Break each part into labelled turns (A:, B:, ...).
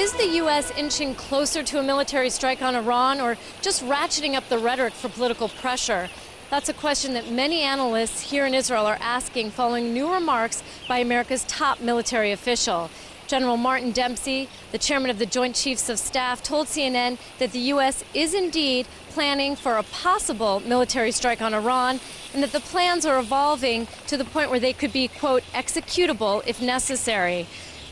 A: Is the U.S. inching closer to a military strike on Iran, or just ratcheting up the rhetoric for political pressure? That's a question that many analysts here in Israel are asking following new remarks by America's top military official. General Martin Dempsey, the chairman of the Joint Chiefs of Staff, told CNN that the U.S. is indeed planning for a possible military strike on Iran, and that the plans are evolving to the point where they could be, quote, executable if necessary.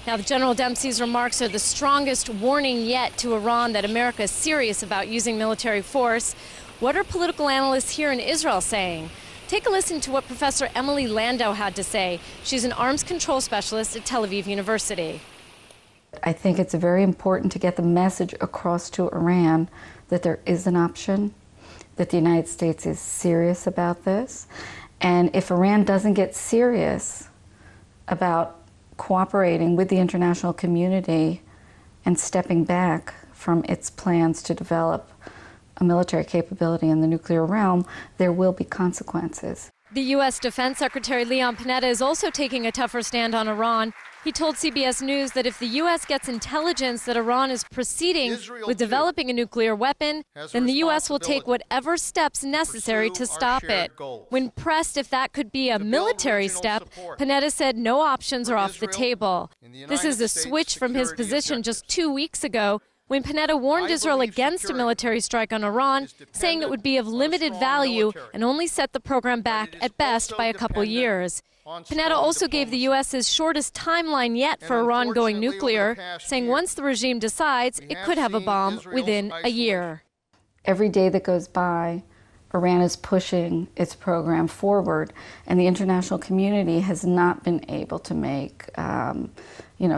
A: Now, General Dempsey's remarks are the strongest warning yet to Iran that America is serious about using military force. What are political analysts here in Israel saying? Take a listen to what Professor Emily Landau had to say. She's an arms control specialist at Tel Aviv University.
B: I think it's very important to get the message across to Iran that there is an option, that the United States is serious about this. And if Iran doesn't get serious about cooperating with the international community and stepping back from its plans to develop a military capability in the nuclear realm, there will be consequences.
A: The U.S. Defense Secretary Leon Panetta is also taking a tougher stand on Iran. He told CBS News that if the U.S. gets intelligence that Iran is proceeding with developing a nuclear weapon, then the U.S. will take whatever steps necessary to stop it. When pressed if that could be a military step, Panetta said no options are off the table. This is a switch from his position just 2 weeks ago, when Panetta warned Israel against a military strike on Iran, saying it would be of limited value and only set the program back at best by a couple years. Panetta also gave the U.S. his shortest timeline yet for Iran going nuclear, saying once the regime decides, it could have a bomb within a year.
B: Every day that goes by, Iran is pushing its program forward, and the international community has not been able to make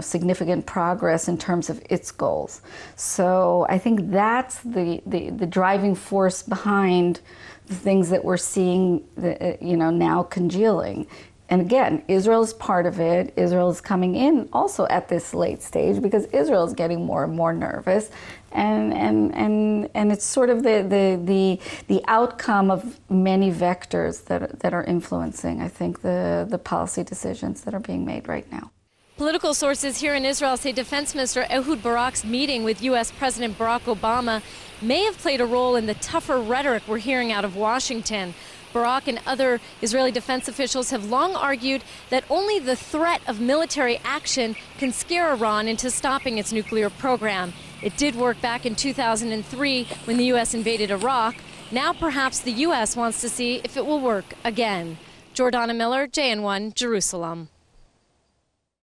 B: significant progress in terms of its goals. So I think that's the driving force behind the things that we're seeing now congealing. And again, Israel is part of it. Israel is coming in also at this late stage because Israel is getting more and more nervous, and it's sort of the outcome of many vectors that are influencing, I think, the policy decisions that are being made right now.
A: Political sources here in Israel say Defense Minister Ehud Barak's meeting with U.S. President Barack Obama may have played a role in the tougher rhetoric we're hearing out of Washington. Barak and other Israeli defense officials have long argued that only the threat of military action can scare Iran into stopping its nuclear program. It did work back in 2003 when the U.S. invaded Iraq. Now perhaps the U.S. wants to see if it will work again. Jordana Miller, JN1, Jerusalem.